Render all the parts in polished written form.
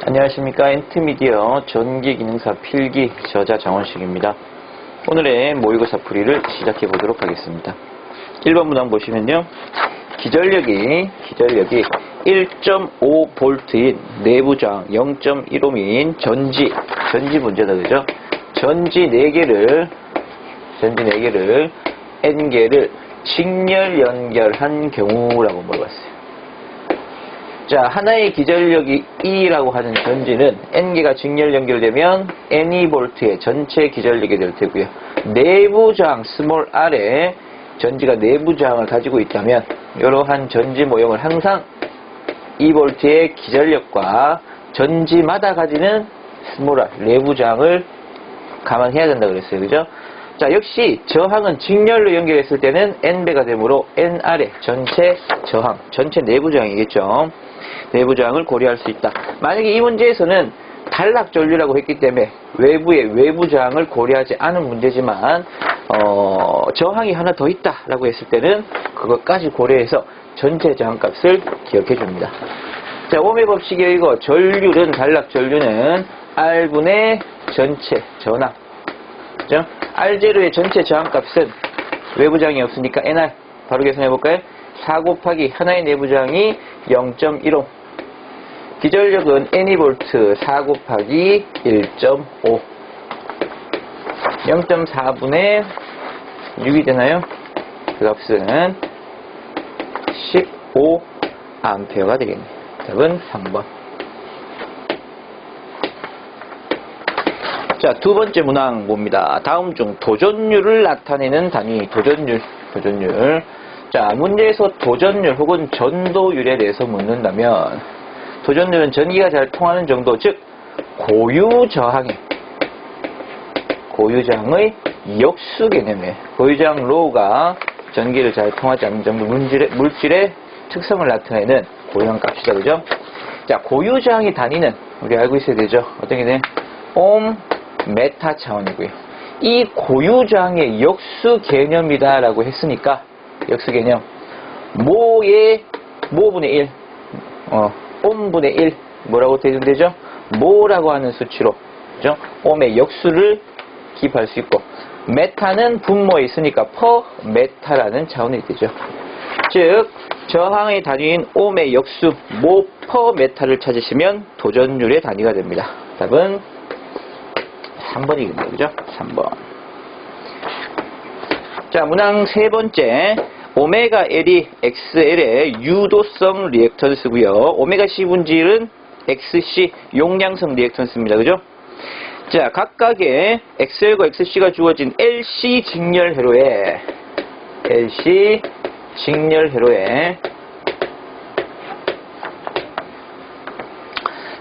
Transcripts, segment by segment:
안녕하십니까. 엔트미디어 전기기능사 필기 저자 장원식입니다. 오늘의 모의고사 풀이를 시작해 보도록 하겠습니다. 1번 문항 보시면요. 기전력이 1.5V인 내부저항 0.15인 전지 문제다, 그죠? 전지 4개를 N개를 직렬 연결한 경우라고 물어봤어요. 자, 하나의 기전력이 E라고 하는 전지는 N개가 직렬 연결되면 NEV의 전체 기전력이 될 테고요. 내부 저항 스몰 r에 전지가 내부 저항을 가지고 있다면 이러한 전지 모형을 항상 EV의 기전력과 전지마다 가지는 스몰 r 내부 저항을 감안해야 된다 그랬어요. 그죠? 자, 역시 저항은 직렬로 연결했을 때는 N배가 되므로 NR의 전체 저항, 전체 내부 저항이겠죠. 내부 저항을 고려할 수 있다. 만약에 이 문제에서는 단락 전류라고 했기 때문에 외부의 외부 저항을 고려하지 않은 문제지만 저항이 하나 더 있다라고 했을 때는 그것까지 고려해서 전체 저항값을 기억해 줍니다. 자, ohm의 법칙에 의거 전류는 단락 전류는 R분의 전체 전압. 그죠? R0의 전체 저항값은 외부 저항이 없으니까 NR 바로 계산해 볼까요? 4 곱하기 하나의 내부 저항이 0.15. 기전력은 NEV 4 곱하기 1.5. 0.4분의 6이 되나요? 그 값은 15A가 되겠네요. 답은 3번. 자, 두 번째 문항 봅니다. 다음 중 도전율을 나타내는 단위, 도전율. 자, 문제에서 도전율 혹은 전도율에 대해서 묻는다면 도전율은 전기가 잘 통하는 정도, 즉 고유저항의 역수 개념에 고유저항 로우가 전기를 잘 통하지 않는 정도 물질의 특성을 나타내는 고유저항 값이죠. 그죠? 자, 고유저항의 단위는 우리 알고 있어야 되죠. 어떤 게 돼? 옴, 메타 차원이고요. 이 고유저항의 역수 개념이다라고 했으니까 역수 개념 모분의 1 옴분의 1 뭐라고 대준되죠? 모라고 하는 수치로, 그죠? 옴의 역수를 기입할 수 있고, 메타는 분모에 있으니까 퍼 메타라는 차원이 되죠. 즉 저항의 단위인 옴의 역수 모 퍼 메타를 찾으시면 도전율의 단위가 됩니다. 답은 3번이겠네요. 그죠? 3번. 자, 문항 세 번째. 오메가 L이 XL의 유도성 리액턴스고요. 오메가 C 분질은 XC 용량성 리액턴스입니다. 그죠? 자, 각각의 XL과 XC가 주어진 LC 직렬 회로에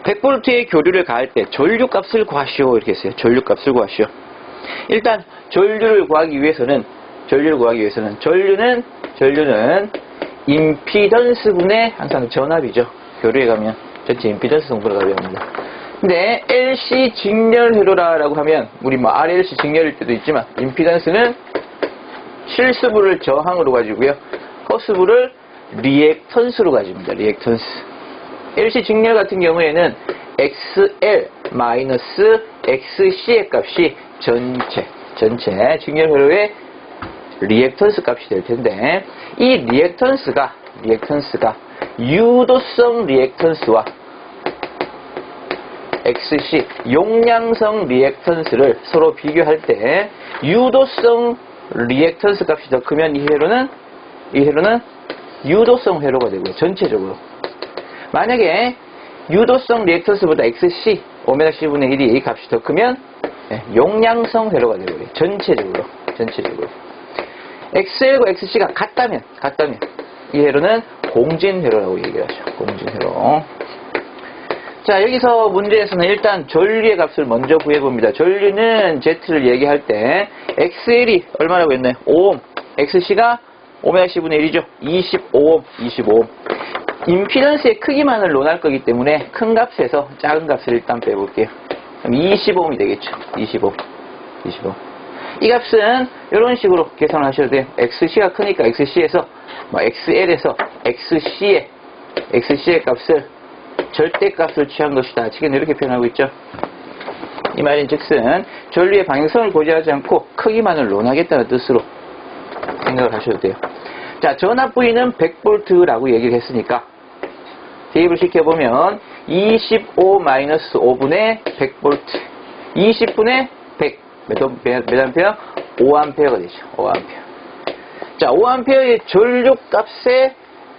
100V의 교류를 가할 때 전류값을 구하시오 이렇게 했어요. 전류값을 구하시오. 일단 전류를 구하기 위해서는 전류는 임피던스분의 항상 전압이죠. 교류에 가면 전체 임피던스 성분을 가져야 합니다. 근데 LC 직렬 회로라고 하면 우리 RLC 직렬일 때도 있지만 임피던스는 실수부를 저항으로 가지고요. 허수부를 리액턴스로 가집니다. 리액턴스. LC 직렬 같은 경우에는 XL-XC의 값이 전체 직렬 회로의 리액턴스 값이 될 텐데, 이 리액턴스가 유도성 리액턴스와 XC 용량성 리액턴스를 서로 비교할 때 유도성 리액턴스 값이 더 크면 이 회로는 유도성 회로가 되고요. 전체적으로. 만약에 유도성 리액턴스보다 XC 오메가 C분의 1이 값이 더 크면 용량성 회로가 되고요. 전체적으로. XL과 XC가 같다면 이 회로는 공진회로라고 얘기하죠. 공진회로. 자, 여기서 문제에서는 일단 전류의 값을 먼저 구해봅니다. 전류는 Z를 얘기할 때 XL이 얼마라고 했나요? 5옴. XC가 오메가 C분의 1이죠. 25옴. 임피던스의 크기만을 논할 거기 때문에 큰 값에서 작은 값을 일단 빼볼게요. 그럼 25옴이 되겠죠. 25. 이 값은 이런 식으로 계산을 하셔도 돼요. XC가 크니까 XC에서 XL에서 XC의 값을 절대값을 취한 것이다. 책에는 이렇게 표현하고 있죠. 이 말인 즉슨 전류의 방향성을 고려하지 않고 크기만을 논하겠다는 뜻으로 생각을 하셔도 돼요. 자, 전압 부위는 100V라고 얘기를 했으니까 대입을 시켜보면 25-5분의 100V 20분의 100 몇 암페어? 5암페어가 되죠. 5암페어. 자, 5암페어의 전류 값에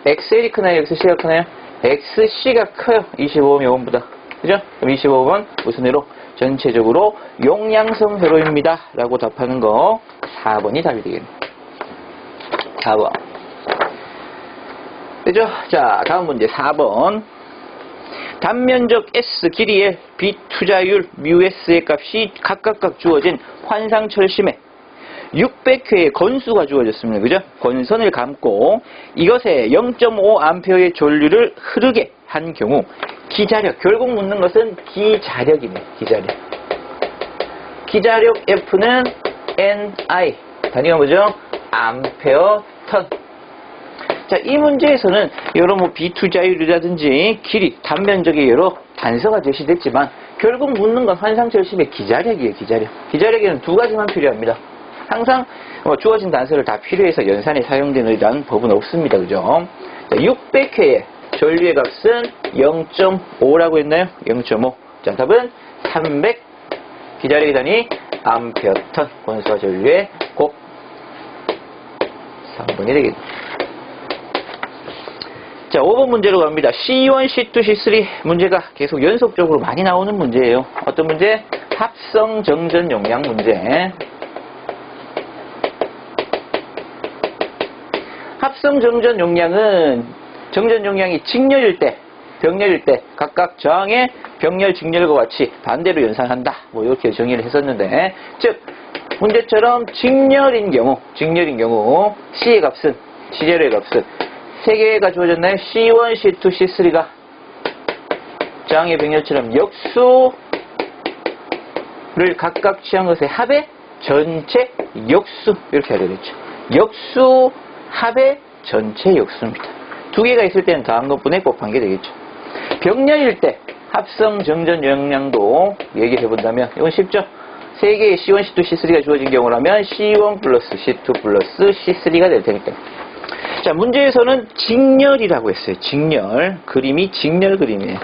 XL이 크나요? XC가 크나요? XC가 커요. 25옴 요금보다. 그죠? 그럼 25옴은 무슨 회로? 전체적으로 용량성 회로입니다. 라고 답하는 거 4번이 답이 되겠네요. 4번. 그죠? 자, 다음 문제 4번. 단면적 S, 길이 L, B 투자율 μS의 값이 각각 주어진 환상철심에 600회의 건수가 주어졌습니다. 그죠? 건선을 감고 이것에 0.5A의 전류를 흐르게 한 경우 기자력, 결국 묻는 것은 기자력이네. 기자력. 기자력 F는 NI. 단위가 뭐죠? 암페어 턴. 자, 이 문제에서는 여러 비투자율이라든지 길이, 단면적의 여러 단서가 제시됐지만 결국 묻는 건 환상철심의 기자력이에요. 기자력. 기자력에는 두 가지만 필요합니다. 항상 주어진 단서를 다 필요해서 연산에 사용되는 법은 없습니다. 그죠? 600회의 전류의 값은 0.5라고 했나요? 0.5. 자, 답은 300. 기자력의 단위 암페어 턴. 건수와 전류의 곱 3번이 되겠네요. 자, 5번 문제로 갑니다. C1, C2, C3 문제가 계속 연속적으로 많이 나오는 문제예요. 어떤 문제? 합성 정전 용량 문제. 합성 정전 용량은 정전 용량이 직렬일 때, 병렬일 때 각각 저항의 병렬, 직렬과 같이 반대로 연산한다. 뭐 이렇게 정의를 했었는데, 즉 문제처럼 직렬인 경우 C의 값은, C제로의 값은 3개가 주어졌나요? C1, C2, C3가 저항의 병렬처럼 역수를 각각 취한 것의 합의 전체 역수, 이렇게 해야 되겠죠. 역수 합의 전체 역수입니다. 두 개가 있을 때는 더한 것분에 곱한 게 되겠죠. 병렬일 때 합성 정전 용량도 얘기해 본다면 이건 쉽죠. 3개의 C1, C2, C3가 주어진 경우라면 C1 플러스 C2 플러스 C3가 될 테니까요. 자, 문제에서는 직렬이라고 했어요. 직렬. 그림이 직렬 그림이에요.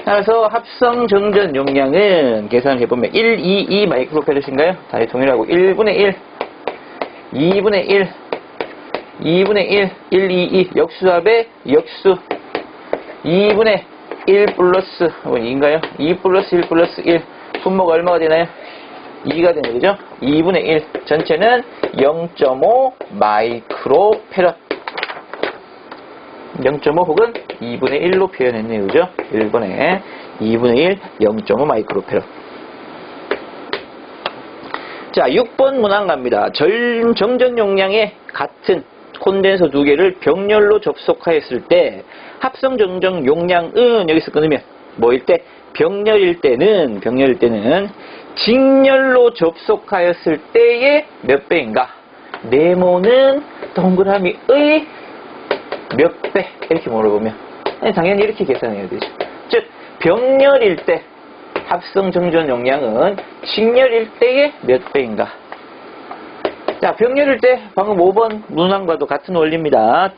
따라서 합성 정전 용량은 계산을 해보면 122 마이크로페럿인가요? 다시 동일하고 1분의 1, 2분의 1, 2분의 1, 122 역수합의 역수 2분의 1 플러스 2인가요? 2 플러스 1 플러스 1 분모가 얼마가 되나요? 2가 되는 거죠? 2분의 1 전체는 0.5 마이크로페럿 0.5 혹은 2분의 1로 표현했네요. 그죠? 1번에 2분의 1 0.5 마이크로페럿. 자, 6번 문항 갑니다. 정전 용량의 같은 콘덴서 두 개를 병렬로 접속하였을 때 합성 정전 용량은 여기서 끊으면 뭐일 때? 병렬일 때는 직렬로 접속하였을 때의 몇 배인가? 네모는 동그라미의 몇 배? 이렇게 물어보면 당연히 이렇게 계산해야 되죠. 즉 병렬일 때 합성 정전 용량은 직렬일 때의 몇 배인가? 자, 병렬일 때 방금 5번 문항과도 같은 원리입니다.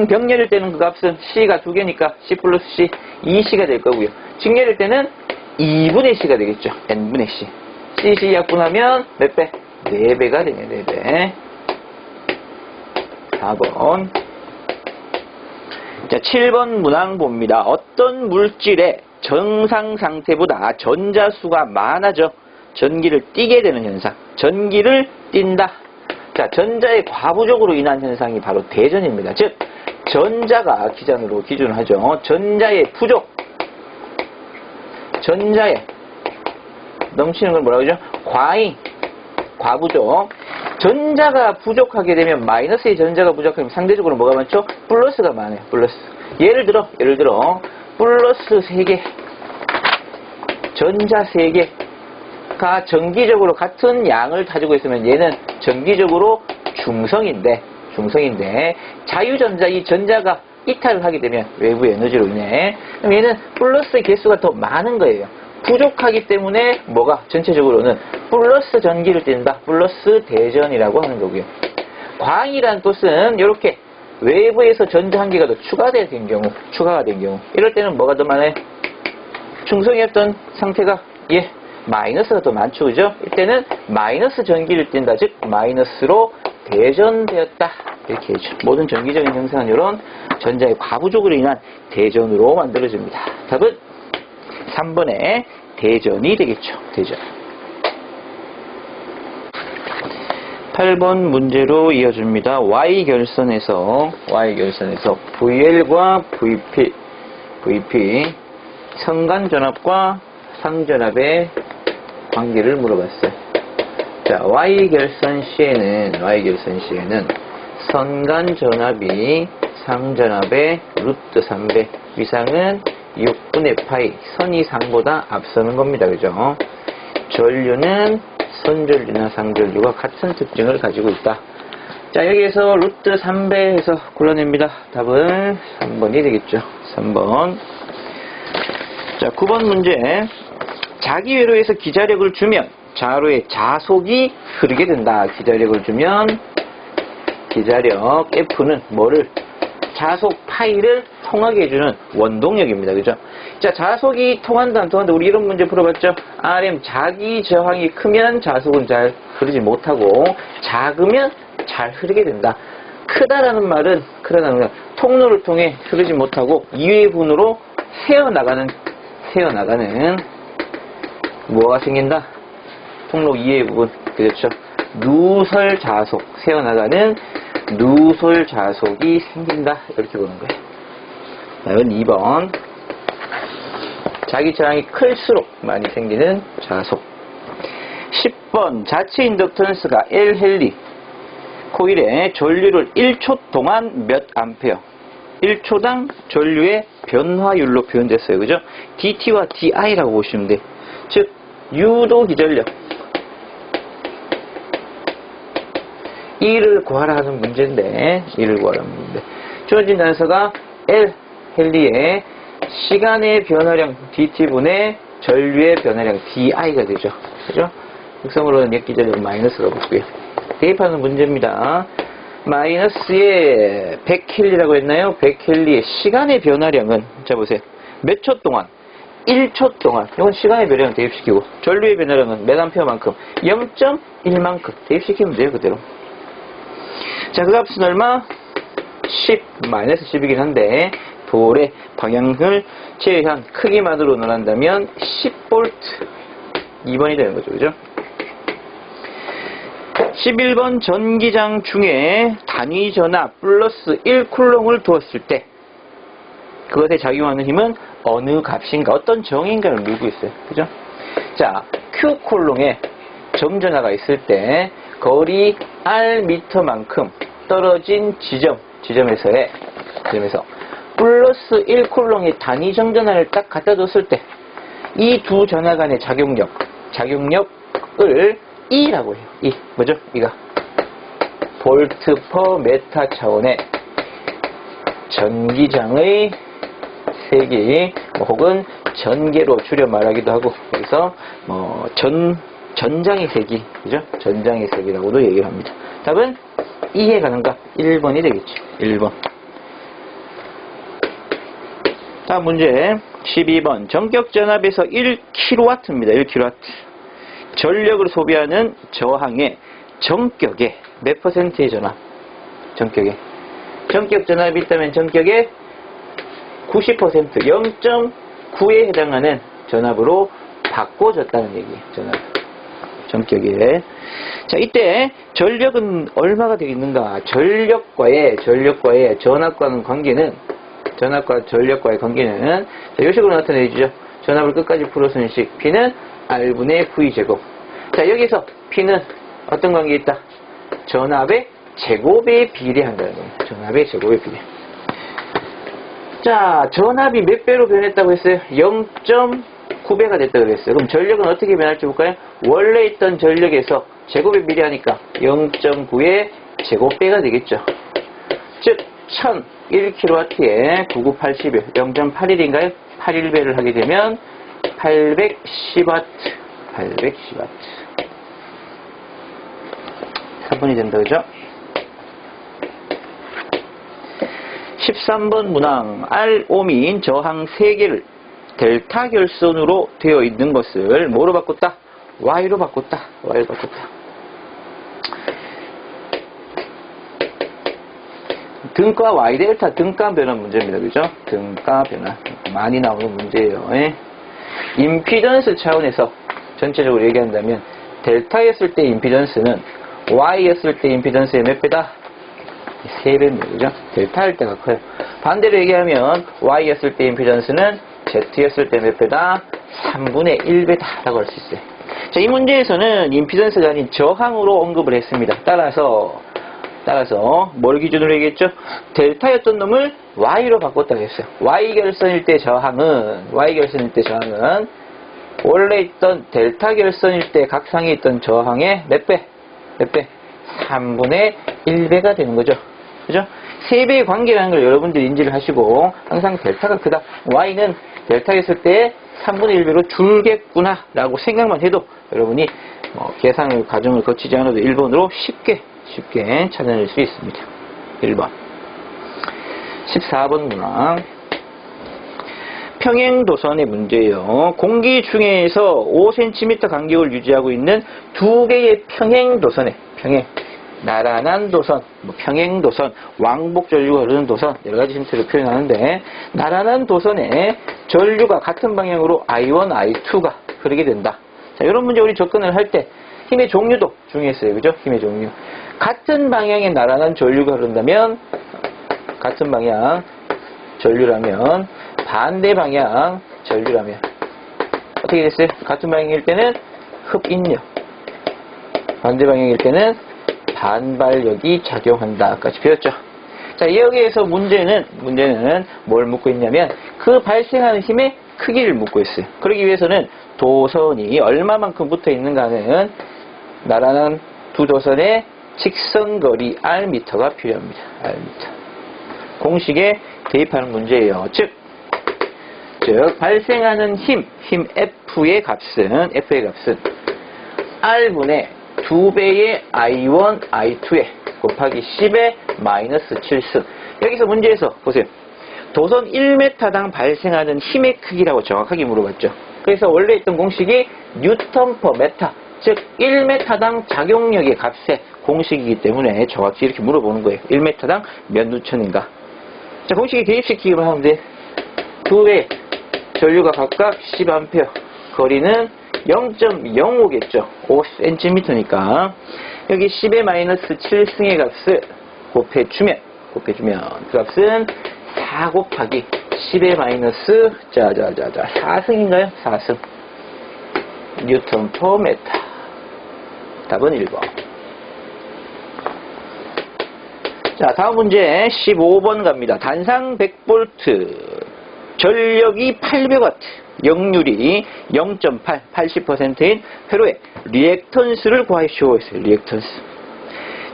병렬일 때는 그 값은 C가 두 개니까 C 플러스 C 2C가 될 거고요. 직렬일 때는 2분의 C가 되겠죠. N분의 C. CC 약분하면 몇 배? 4배가 되네요. 4배. 4번. 자, 7번 문항 봅니다. 어떤 물질의 정상 상태보다 전자수가 많아져 전기를 띠게 되는 현상. 전기를 띈다. 자, 전자의 과부족으로 인한 현상이 바로 대전입니다. 즉, 전자가 기준을 하죠. 전자의 부족. 전자의 넘치는 걸 뭐라고 하죠? 과부족. 전자가 부족하게 되면 마이너스의 전자가 부족하면 상대적으로 뭐가 많죠? 플러스가 많아요. 플러스. 예를 들어 플러스 3개 전자 3개가 정기적으로 같은 양을 가지고 있으면 얘는 정기적으로 중성인데 자유전자 이 전자가 이탈을 하게 되면 외부의 에너지로 인해 그럼 얘는 플러스의 개수가 더 많은 거예요. 부족하기 때문에 뭐가 전체적으로는 플러스 전기를 띈다. 플러스 대전이라고 하는 거고요. 광이라는 뜻은 이렇게 외부에서 전자 한 개가 더 추가가 된 경우 이럴 때는 뭐가 더 많아요? 중성이었던 상태가 마이너스가 더 많죠. 그죠? 이때는 마이너스 전기를 띈다. 즉 마이너스로 대전되었다. 이렇게 해죠. 모든 전기적인 현상은 이런 전자의 과부족으로 인한 대전으로 만들어집니다. 답은 3번의 대전이 되겠죠. 대전. 8번 문제로 이어집니다. Y결선에서 VL과 VP 선간전압과 상전압의 관계를 물어봤어요. 자, Y결선 시에는 선간전압이 상전압의 루트 3배, 위상은 6분의 파이, 선이 상보다 앞서는 겁니다. 그죠? 전류는 선전류나 상전류가 같은 특징을 가지고 있다. 자, 여기에서 루트 3배에서 골라냅니다. 답은 3번이 되겠죠. 3번. 자, 9번 문제. 자기 회로에서 기자력을 주면 자로의 자속이 흐르게 된다. 기자력을 주면 기자력 F는 뭐를? 자속 파이를 통하게 해주는 원동력입니다. 그죠? 자, 자속이 통한다, 안 통한다? 우리 이런 문제 풀어봤죠? RM, 자기 저항이 크면 자속은 잘 흐르지 못하고, 작으면 잘 흐르게 된다. 크다라는 말은, 통로를 통해 흐르지 못하고, 이외분으로 새어나가는, 뭐가 생긴다? 통로 이외 부분. 그렇죠? 누설 자속, 새어나가는 누설 자속이 생긴다. 이렇게 보는 거예요. 다음은 2번. 자기 저항이 클수록 많이 생기는 자속. 10번. 자체 인덕턴스가 L헨리. 코일에 전류를 1초 동안 몇 암페어. 1초당 전류의 변화율로 표현됐어요. 그죠? DT와 DI라고 보시면 돼. 즉, 유도 기전력. E를 구하라 하는 문제인데, 주어진 단서가 L, 헨리의 시간의 변화량 DT분의 전류의 변화량 DI가 되죠. 그죠? 극성으로는 역기전력은 마이너스가 붙고요. 대입하는 문제입니다. 마이너스의 100켈리라고 했나요? 100켈리의 시간의 변화량은, 자 보세요. 몇 초 동안? 1초 동안. 이건 시간의 변화량 대입시키고, 전류의 변화량은 몇 암페어만큼? 0.1만큼 대입시키면 돼요, 그대로. 자, 그 값은 얼마? 10, 마이너스 10이긴 한데, 볼의 방향을 제한 크기만으로 논한다면 10V 2번이 되는 거죠. 그죠? 11번 전기장 중에 단위 전압 플러스 1쿨롱을 두었을 때 그것에 작용하는 힘은 어느 값인가, 어떤 정의인가를 물고 있어요. 그죠? 자, Q쿨롱에 점전하가 있을 때 거리 R미터만큼 떨어진 지점에서 플러스 1쿨롱의 단위 정전화를 딱 갖다 뒀을 때 이 두 전화 간의 작용력을 E라고 해요. E. 뭐죠? E가 볼트 퍼 메타 차원의 전기장의 세기, 혹은 전개로 줄여 말하기도 하고, 그래서 전장의 세기, 그죠? 전장의 세기라고도 얘기를 합니다. 답은 E에 가는 값 1번이 되겠죠. 1번. 다음 문제 12번. 전격 전압에서 1kW입니다. 1kW. 전력을 소비하는 저항의 전격의 몇 퍼센트의 전압? 전격 전압이 있다면 전격의 90%, 0.9에 해당하는 전압으로 바꿔줬다는 얘기예요. 전격에. 자, 이때 전력은 얼마가 되겠는가? 전력과의 전압과의 관계는, 전압과 전력과의 관계는, 자, 이 식으로 나타내주죠. 전압을 끝까지 풀어쓰는 식. P는 R분의 V 제곱. 자, 여기서 P는 어떤 관계에 있다? 전압의 제곱에 비례한다는 겁니다. 전압의 제곱에 비례. 자, 전압이 몇 배로 변했다고 했어요? 0.9배가 됐다고 그랬어요. 그럼 전력은 어떻게 변할지 볼까요? 원래 있던 전력에서 제곱에 비례하니까 0.9의 제곱배가 되겠죠. 즉, 1000 1kW에 9981, 0.81인가요? 81배를 하게 되면 810W. 810W. 3분이 된다, 그죠? 13번 문항. R옴인 저항 3개를 델타 결선으로 되어 있는 것을 뭐로 바꿨다? Y로 바꿨다. Y로 바꿨다. 등가 Y 델타 등가 변화 문제입니다. 그죠? 등가 변화. 많이 나오는 문제예요. 예? 임피던스 차원에서 전체적으로 얘기한다면 델타였을 때 임피던스는 Y였을 때 임피던스의 몇 배다? 3배입니다. 그죠? 델타일 때가 커요. 반대로 얘기하면 Y였을 때 임피던스는 Z였을 때 몇 배다? 3분의 1배다 라고 할 수 있어요. 자, 이 문제에서는 임피던스가 아닌 저항으로 언급을 했습니다. 따라서 뭘 기준으로 얘기했죠? 델타였던 놈을 Y로 바꿨다고 했어요. Y결선일 때 저항은 원래 있던 델타 결선일 때 각상에 있던 저항의 몇 배? 3분의 1배가 되는 거죠. 그죠? 3배의 관계라는 걸 여러분들이 인지를 하시고 항상 델타가 크다. Y는 델타였을 때 3분의 1배로 줄겠구나 라고 생각만 해도 여러분이 계산의 과정을 거치지 않아도 1번으로 쉽게 찾아낼 수 있습니다. 1번. 14번 문항. 평행도선의 문제예요. 공기 중에서 5cm 간격을 유지하고 있는 두 개의 평행도선에 나란한 도선, 평행도선, 왕복 전류가 흐르는 도선, 여러가지 힌트를 표현하는데 나란한 도선에 전류가 같은 방향으로 I1, I2가 흐르게 된다. 자, 이런 문제 우리 접근을 할 때 힘의 종류도 중요했어요. 그죠? 힘의 종류. 같은 방향에 나란한 전류가 흐른다면, 같은 방향 전류라면, 반대 방향 전류라면 어떻게 됐어요? 같은 방향일 때는 흡인력, 반대 방향일 때는 반발력이 작용한다까지 배웠죠. 자, 여기에서 문제는 뭘 묻고 있냐면 그 발생하는 힘의 크기를 묻고 있어요. 그러기 위해서는 도선이 얼마만큼 붙어 있는가는 나란한 두 도선의 직선거리 R미터가 필요합니다. R미터. 공식에 대입하는 문제예요. 즉 발생하는 힘 F의 값은 R분의 2배의 I1, I2에 곱하기 10의 마이너스 7승. 여기서 문제에서 보세요. 도선 1m당 발생하는 힘의 크기라고 정확하게 물어봤죠. 그래서 원래 있던 공식이 뉴턴 퍼 메타, 즉 1m당 작용력의 값의 공식이기 때문에 정확히 이렇게 물어보는 거예요. 1m당 몇 뉴턴인가. 자, 공식에 대입시키기만 하면 돼. 두 배 전류가 각각 10A, 거리는 0.05겠죠. 5cm니까 여기 10의 마이너스 7승의 값을 곱해주면 그 값은 4 곱하기 10의 마이너스 4승인가요? 4승 뉴턴 퍼 메타. 답은 1번. 자, 다음 문제 15번 갑니다. 단상 100V, 전력이 800W, 역률이 0.8, 80%인 회로의 리액턴스를 구하시오 했어요. 리액턴스.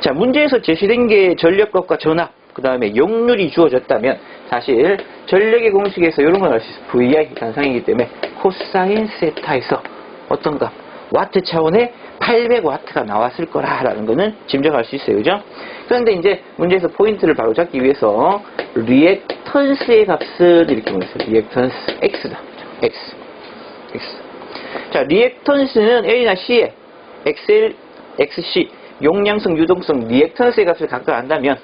자, 문제에서 제시된 게 전력값과 전압, 그 다음에 역률이 주어졌다면 사실 전력의 공식에서 이런 걸 알 수 있어요. VI 단상이기 때문에 코사인 세타에서 어떤 값, 와트 차원의 800W가 나왔을 거라는 거는 짐작할 수 있어요. 그죠? 그런데 이제 문제에서 포인트를 바로 잡기 위해서 리액턴스의 값을 이렇게 보냈어요. 리액턴스 X다. X. 자, 리액턴스는 L이나 C에 XL, XC, 용량성, 유동성, 리액턴스의 값을 각각 안다면,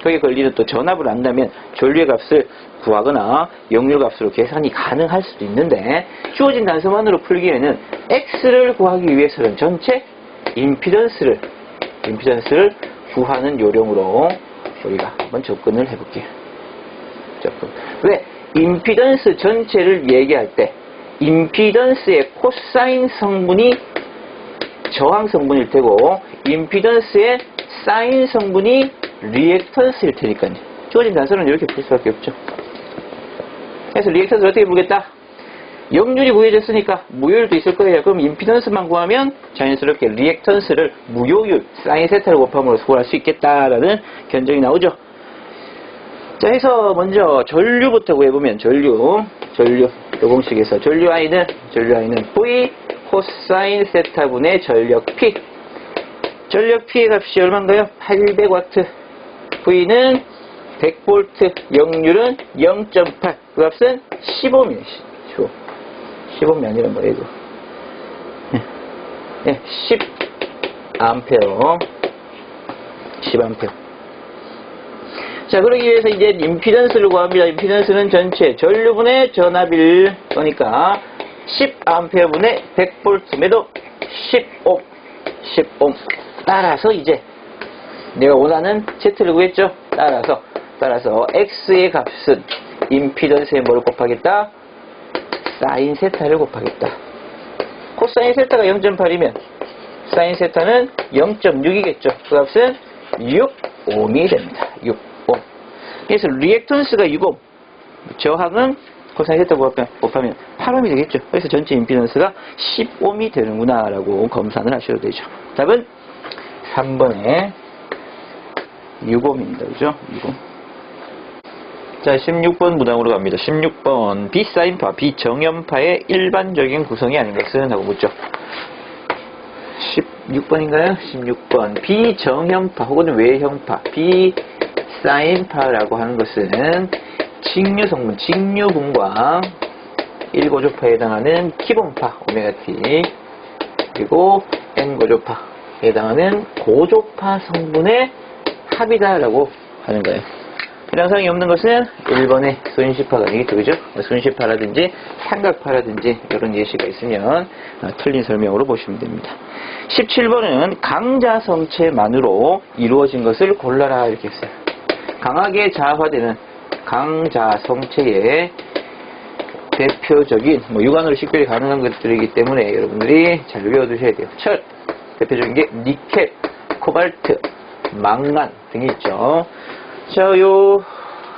거기에 걸리는 또 전압을 안다면 전류의 값을 구하거나 역률 값으로 계산이 가능할 수도 있는데, 주어진 단서만으로 풀기에는 X를 구하기 위해서는 전체 임피던스를 구하는 요령으로 우리가 한번 접근을 해볼게요. 왜? 임피던스 전체를 얘기할 때 임피던스의 코사인 성분이 저항 성분일 테고 임피던스의 사인 성분이 리액턴스일 테니까요. 주어진 단서는 이렇게 풀 수밖에 없죠. 그래서 리액턴스를 어떻게 보겠다? 역률이 구해졌으니까 무효율도 있을 거예요. 그럼 임피던스만 구하면 자연스럽게 리액턴스를 무효율 사인 세타를 곱함으로 구할 수 있겠다라는 견적이 나오죠. 자, 해서 먼저 전류부터 구해보면 전류 요 공식에서 전류 I는 V 코사인 세타분의 전력 P. 전력 P의 값이 얼마인가요? 800W. V는 100V, 역률은 0.8. 그 값은 15mm이에요. 15mm 아니라 뭐예요, 이거? 네, 10A. 10A. 자, 그러기 위해서 이제 임피던스를 구합니다. 임피던스는 전체 전류분의 전압일 거니까 10A분의 100V 매도 10옴. 따라서 이제 내가 원하는 Z를 구했죠. 따라서 X의 값은 임피던스에 뭘 곱하겠다? 사인 세타를 곱하겠다. 코사인 세타가 0.8이면 사인 세타는 0.6이겠죠. 그 값은 6옴이 됩니다. 6옴. 그래서 리액턴스가 6옴, 저항은 코사인 세타 곱하면 8옴이 되겠죠. 그래서 전체 임피던스가 10옴이 되는구나 라고 검산을 하셔도 되죠. 답은 3번에 6옴입니다. 그죠? 6옴. 자, 16번 무당으로 갑니다. 16번 비사인파, 비정연파의 일반적인 구성이 아닌 것은? 하고 묻죠. 16번인가요? 16번 비정연파 혹은 외형파, 비사인파라고 하는 것은 직류성분, 직류분과 1고조파에 해당하는 기본파 오메가-T 그리고 N고조파에 해당하는 고조파 성분의 합이다라고 하는 거예요. 해당사항이 없는 것은 1번의 순시파가 아니겠죠. 그죠? 순시파라든지 삼각파라든지 이런 예시가 있으면 틀린 설명으로 보시면 됩니다. 17번은 강자성체만으로 이루어진 것을 골라라 이렇게 했어요. 강하게 자화되는 강자성체의 대표적인 육안으로 식별이 가능한 것들이기 때문에 여러분들이 잘 외워두셔야 돼요. 철, 대표적인 게 니켈, 코발트, 망간 등이 있죠. 자, 요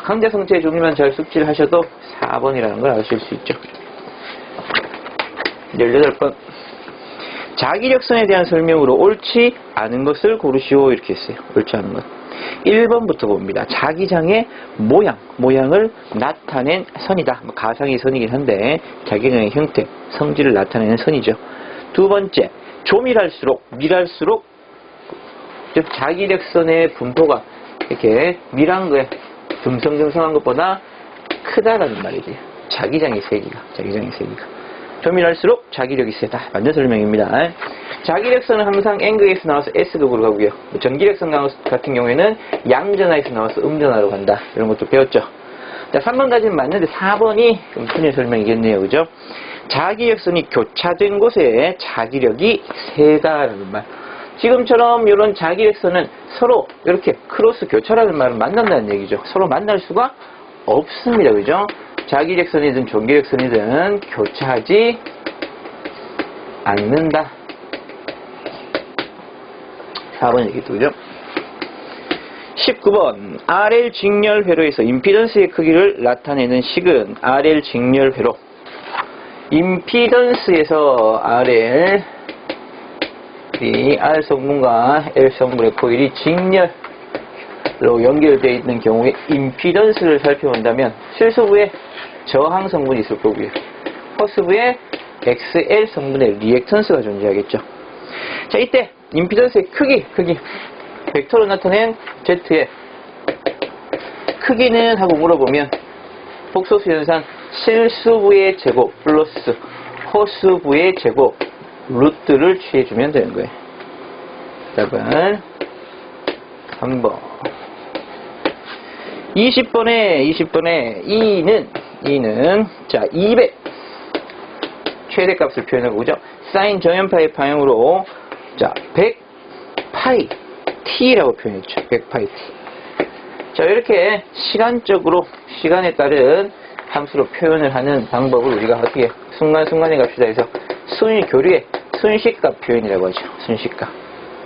강자성체의 종류만 잘 숙지를 하셔도 4번이라는 걸 아실 수 있죠. 18번 자기력선에 대한 설명으로 옳지 않은 것을 고르시오 이렇게 했어요. 옳지 않은 것 1번부터 봅니다. 자기장의 모양을 나타낸 선이다. 가상의 선이긴 한데 자기장의 형태, 성질을 나타내는 선이죠. 두 번째, 조밀할수록 밀할수록 즉 자기력선의 분포가 이렇게 밀한 거에 듬성듬성한 것보다 크다라는 말이지. 자기장의 세기가. 조밀할수록 자기력이 세다. 맞는 설명입니다. 자기력선은 항상 N극에서 나와서 S극으로 가고요. 전기력선 같은 경우에는 양전하에서 나와서 음전하로 간다. 이런 것도 배웠죠. 자, 3번까지는 맞는데 4번이 좀 틀린 설명이겠네요. 그죠? 자기력선이 교차된 곳에 자기력이 세다라는 말. 지금처럼 이런 자기력선은 서로 이렇게 크로스 교차라는 말은 만난다는 얘기죠. 서로 만날 수가 없습니다. 그죠? 자기력선이든 전기력선이든 교차하지 않는다. 4번 얘기도 그죠? 19번 RL 직렬회로에서 임피던스의 크기를 나타내는 식은 RL 직렬회로. 임피던스에서 RL 이 R 성분과 L 성분의 코일이 직렬로 연결되어 있는 경우에 임피던스를 살펴본다면 실수부에 저항 성분이 있을 거고요. 허스부에 XL 성분의 리액턴스가 존재하겠죠. 자, 이때 임피던스의 크기 벡터로 나타낸 Z의 크기는 하고 물어보면 복소수 현상 실수부의 제곱 플러스 허스부의 제곱 루트를 취해주면 되는 거예요. 답은 3번. 20번에 E는 자 200 최대값을 표현하고 그죠? 사인 정연파의 방향으로 자 100파이 T라고 표현했죠. 100파이 T. 자, 이렇게 시간에 따른 함수로 표현을 하는 방법을 우리가 어떻게 순간순간에 갑시다 해서 교류의 순식값 표현이라고 하죠. 순식값.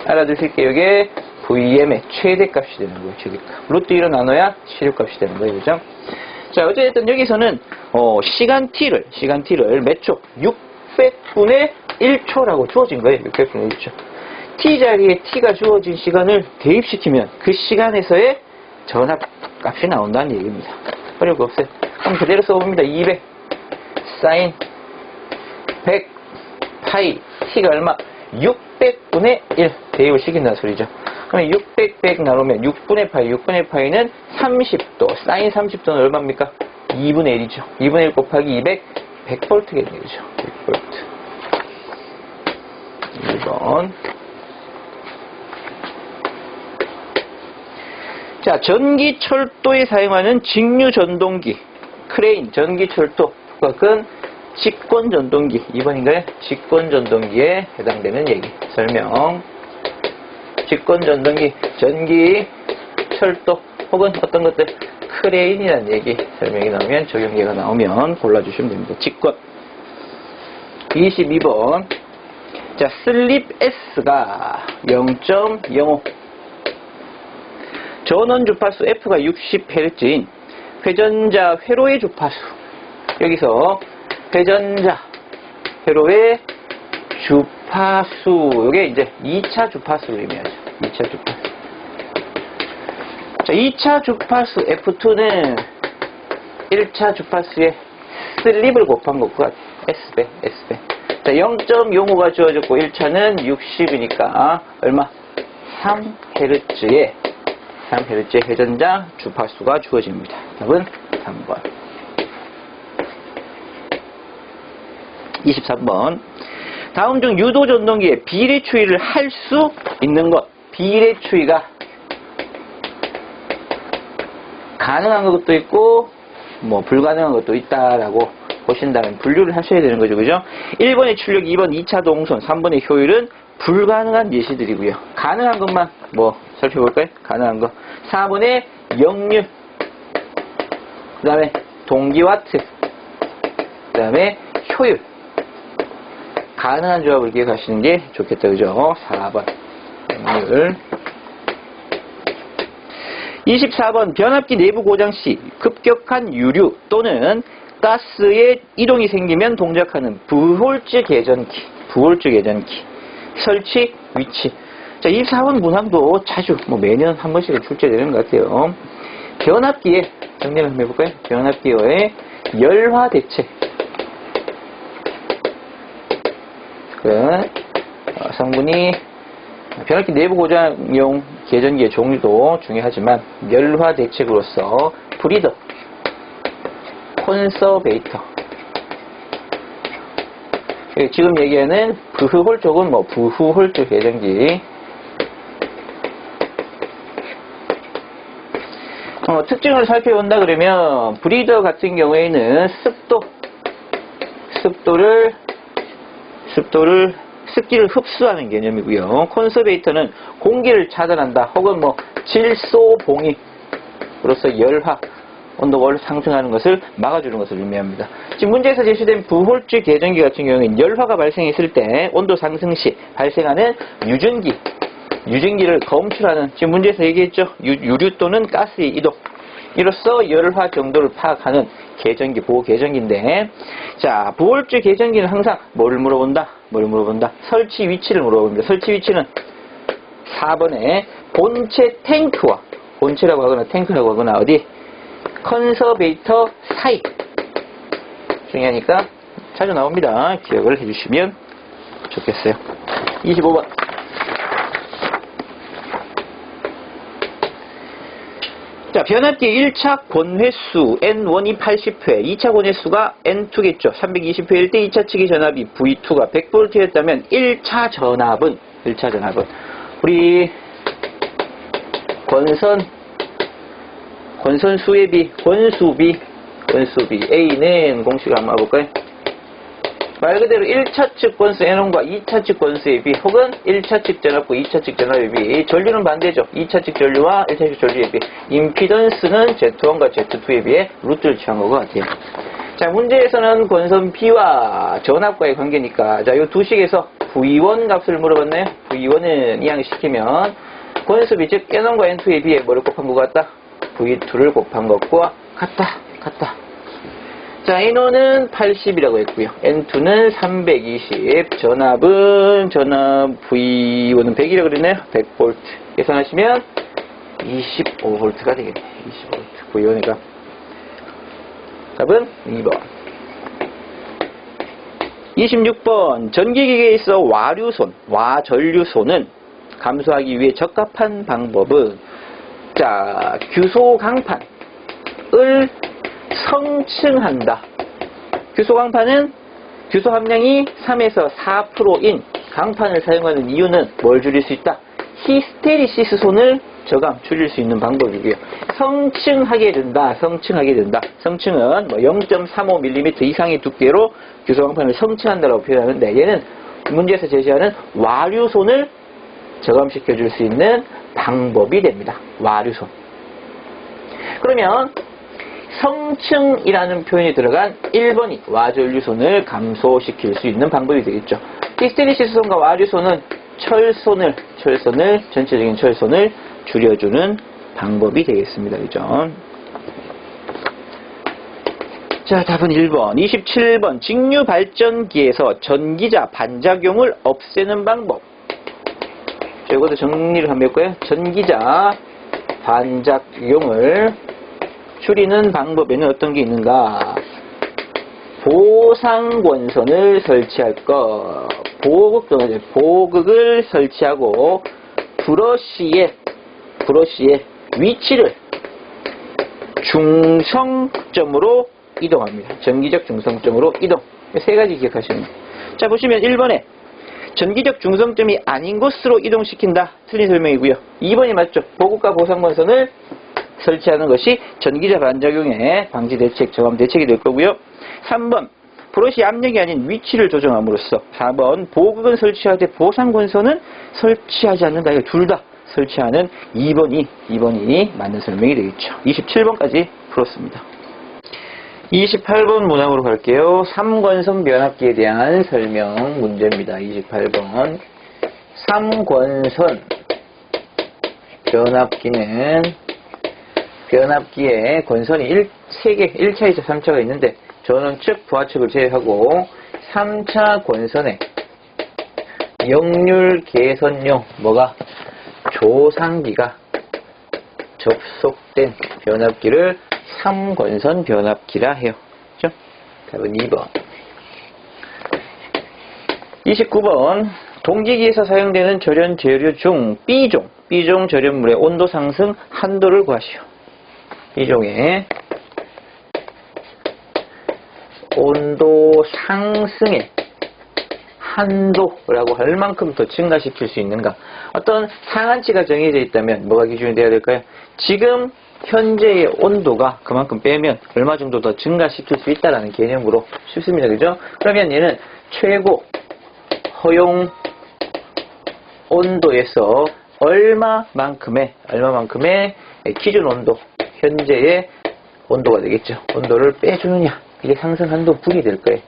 알아두실게요. 이게 VM의 최대값이 되는 거예요. 최대값. 루트 2로 나눠야 시료값이 되는 거예요. 그죠? 자, 어쨌든 여기서는 시간 T를 몇 초? 600분의 1초라고 주어진 거예요. 600분의 1초. T 자리에 T가 주어진 시간을 대입시키면 그 시간에서의 전압 값이 나온다는 얘기입니다. 어려울 거 없어요. 그럼 그대로 써봅니다. 200 사인 100 파이 t가 얼마? 600분의 1 대입을 시킨다는 소리죠. 그러면 600, 100 나누면 6분의 파이, 6분의 파이는 30도, 사인 30도는 얼마입니까? 2분의 1이죠. 2분의 1 곱하기 200, 100V겠네요. 100V. 1번. 자, 전기철도에 사용하는 직류전동기, 크레인, 전기철도, 은 직권전동기, 2번인가요? 직권전동기에 해당되는 얘기, 설명. 직권전동기, 전기, 철도, 혹은 어떤 것들, 크레인이라는 얘기, 설명이 나오면, 적용계가 나오면 골라주시면 됩니다. 직권. 22번. 자, 슬립 S가 0.05. 전원 주파수 F가 60Hz인 회전자 회로의 주파수. 여기서 회전자 회로의 주파수. 이게 이제 2차 주파수를 의미하죠. 2차 주파수. 자, 2차 주파수 F2는 1차 주파수의 슬립을 곱한 것과 S배, S배. 자, 0.05가 주어졌고 1차는 60이니까 얼마? 3Hz의 3Hz의 회전자 주파수가 주어집니다. 답은 3번. 23번. 다음 중 유도 전동기에 비례 추이를 할 수 있는 것. 비례 추이가 가능한 것도 있고 뭐 불가능한 것도 있다라고 보신다면 분류를 하셔야 되는 거죠. 그죠? 1번의 출력, 2번 2차 동선, 3번의 효율은 불가능한 예시들이고요. 가능한 것만 뭐 살펴볼까요? 가능한 거. 4번의 역류, 그 다음에 동기와트, 그 다음에 효율. 가능한 조합을 기억하시는 게 좋겠다. 그죠? 4번 역률. 24번 변압기 내부 고장 시 급격한 유류 또는 가스의 이동이 생기면 동작하는 부홀즈 개전기. 부홀즈 개전기. 설치 위치. 자, 24번 문항도 자주 뭐 매년 한 번씩은 출제되는 것 같아요. 변압기에 정리를 한번 해볼까요? 변압기의 열화 대체. 성분이 변압기 내부 고장용 개전기의 종류도 중요하지만 열화 대책으로서 브리더, 콘서베이터. 지금 얘기하는 부흐홀 쪽은 뭐 부흐홀즈 개전기. 특징을 살펴본다 그러면 브리더 같은 경우에는 습기를 흡수하는 개념이고요. 콘서베이터는 공기를 차단한다. 혹은 뭐 질소 봉입으로서 열화, 온도가 상승하는 것을 막아주는 것을 의미합니다. 지금 문제에서 제시된 부홀즈 개전기 같은 경우에는 열화가 발생했을 때 온도 상승 시 발생하는 유증기를 검출하는, 지금 문제에서 얘기했죠. 유류 또는 가스의 이동. 이로써 열화 정도를 파악하는 개전기, 보호 개전기인데, 자, 부홀즈 개전기는 항상 뭐를 물어본다? 설치 위치를 물어봅니다. 설치 위치는 4번에 본체 탱크와, 본체라고 하거나 탱크라고 하거나 어디? 컨서베이터 사이. 중요하니까 자주 나옵니다. 기억을 해주시면 좋겠어요. 25번. 자, 변압기 1차 권회수 N1이 80회, 2차 권회수가 N2겠죠. 320회일 때 2차 측의 전압이 V2가 100V였다면 1차 전압은 우리 권선수의 비, 권수비 A는 공식을 한번 볼까요? 말 그대로 1차 측 권수 N1과 2차 측 권수의 비, 혹은 1차 측 전압과 2차 측 전압의 비. 전류는 반대죠. 2차 측 전류와 1차 측 전류의 비. 임피던스는 Z1과 Z2에 비해 루트를 취한 것 같아요. 자, 문제에서는 권선 B와 전압과의 관계니까, 자, 요 두 식에서 V1 값을 물어봤나요? V1은 이항시키면 권수비, 즉 N1과 N2에 비해 뭐를 곱한 것 같다? V2를 곱한 것과 같다. 자, N1은 80이라고 했고요. N2는 320. 전압 V1은 100이라고 그랬나요? 100V. 계산하시면 25V가 되겠네. 25V. 구이온이가. 답은 2번. 26번. 전기기계에 있어 와전류손은 감소하기 위해 적합한 방법은, 자, 규소 강판을 성층한다. 규소 강판은 규소 함량이 3에서 4%인 강판을 사용하는 이유는 뭘 줄일 수 있다? 히스테리시스 손을 줄일 수 있는 방법이고요. 성층하게 된다. 성층은 뭐 0.35mm 이상의 두께로 규소 강판을 성층한다라고 표현하는데, 얘는 문제에서 제시하는 와류손을 저감시켜 줄 수 있는 방법이 됩니다. 와류손. 그러면 성층이라는 표현이 들어간 1번이 와전류손을 감소시킬 수 있는 방법이 되겠죠. 히스테리시스손과 와류손은 철손을 전체적인 철손을 줄여주는 방법이 되겠습니다. 그죠? 자, 답은 1번. 27번. 직류 발전기에서 전기자 반작용을 없애는 방법. 자, 이것도 정리를 한번 해볼까요? 전기자 반작용을 줄이는 방법에는 어떤 게 있는가? 보상권선을 설치할 것. 보극을 설치하고 브러쉬의 위치를 중성점으로 이동합니다. 전기적 중성점으로 이동. 세 가지 기억하시면 돼요. 자, 보시면 1번에 전기적 중성점이 아닌 곳으로 이동시킨다. 틀린 설명이고요. 2번이 맞죠. 보극과 보상권선을 설치하는 것이 전기자 반작용의 방지 대책, 저감 대책이 될 거고요. 3번, 브러쉬 압력이 아닌 위치를 조정함으로써. 4번, 보극은 설치하되 보상권선은 설치하지 않는다. 이거 둘 다 설치하는 2번이 맞는 설명이 되겠죠. 27번까지 풀었습니다. 28번 문항으로 갈게요. 3권선 변압기에 대한 설명 문제입니다. 28번. 3권선 변압기는 변압기에 권선이 3개, 1차, 2차, 3차가 있는데 전원측, 부하측을 제외하고 3차 권선에 역률 개선용 조상기가 접속된 변압기를 3권선 변압기라 해요. 그죠? 답은 2번. 29번. 동기기에서 사용되는 절연 재료 중 B종 절연물의 온도 상승 한도를 구하시오. B종의 온도 상승의 한도라고 할 만큼 더 증가시킬 수 있는가? 어떤 상한치가 정해져 있다면 뭐가 기준이 되어야 될까요? 지금 현재의 온도가 그만큼 빼면 얼마 정도 더 증가시킬 수 있다는 개념으로 쉽습니다. 그죠? 그러면 얘는 최고 허용 온도에서 얼마만큼의 기준 온도, 현재의 온도가 되겠죠. 온도를 빼주느냐, 이게 상승 한도 분이 될 거예요.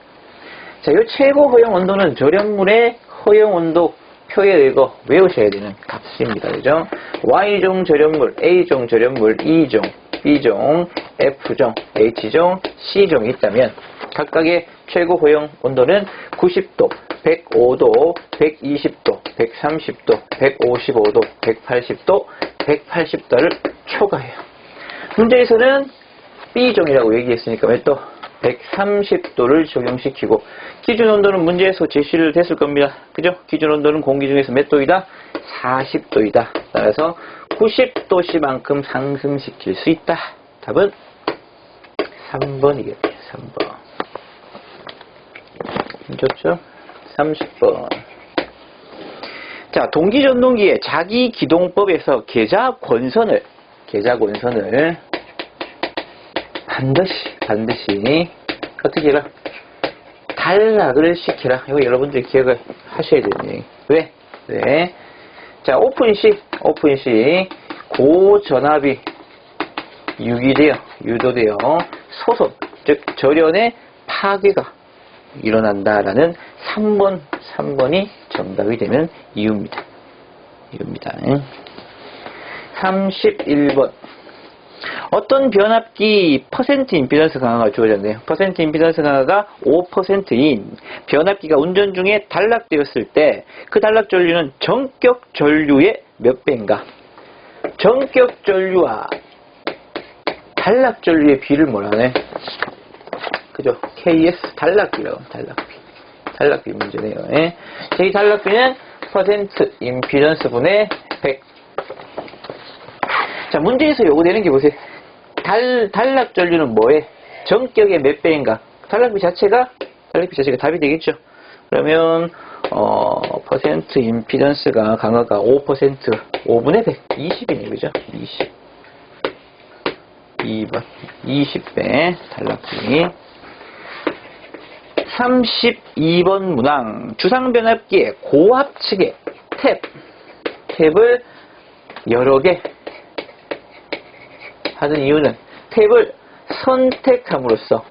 자, 이 최고 허용 온도는 절연물의 허용 온도 표에 의거 외우셔야 되는 값입니다. 그죠? Y종 절연물, A종 절연물, E종, B종, F종, H종, C종이 있다면 각각의 최고 허용 온도는 90도, 105도, 120도, 130도, 155도, 180도, 180도를 초과해요. 문제에서는 B종이라고 얘기했으니까 왜 또 130도를 적용시키고, 기준 온도는 문제에서 제시를 됐을 겁니다. 그죠? 기준 온도는 공기 중에서 몇 도이다? 40도이다. 따라서 90도씨만큼 상승시킬 수 있다. 답은 3번이겠네요. 3번. 좋죠? 30번. 자, 동기전동기의 자기기동법에서 계좌권선을 반드시 어떻게 해라? 단락을 시키라. 이거 여러분들이 기억을 하셔야 되는 얘기. 왜? 자, 오픈 시 고전압이 유도되어 소손, 즉 절연의 파괴가 일어난다라는 3번이 정답이 되는 이유입니다. 31번. 어떤 변압기 퍼센트 임피던스 강화가 주어졌네요. 퍼센트 임피던스 강화가 5%인 변압기가 운전 중에 단락되었을 때 그 단락 전류는 전격 전류의 몇 배인가? 전격 전류와 단락 전류의 비를 뭐라 하네? 그죠? KS 단락비라고, 단락비 문제네요. 예? 이 단락비는 퍼센트 임피던스 분의 100. 자, 문제에서 요구되는 게 보세요. 단락 전류는 뭐에? 전격의 몇 배인가? 단락비 자체가 답이 되겠죠. 그러면 퍼센트 임피던스가 강화가 5%, 5분의 100, 20이네, 그죠? 20. 2번, 20배 단락비. 32번 문항. 주상변압기의 고압 측의 탭을 여러 개 하는 이유는 탭을 선택함으로써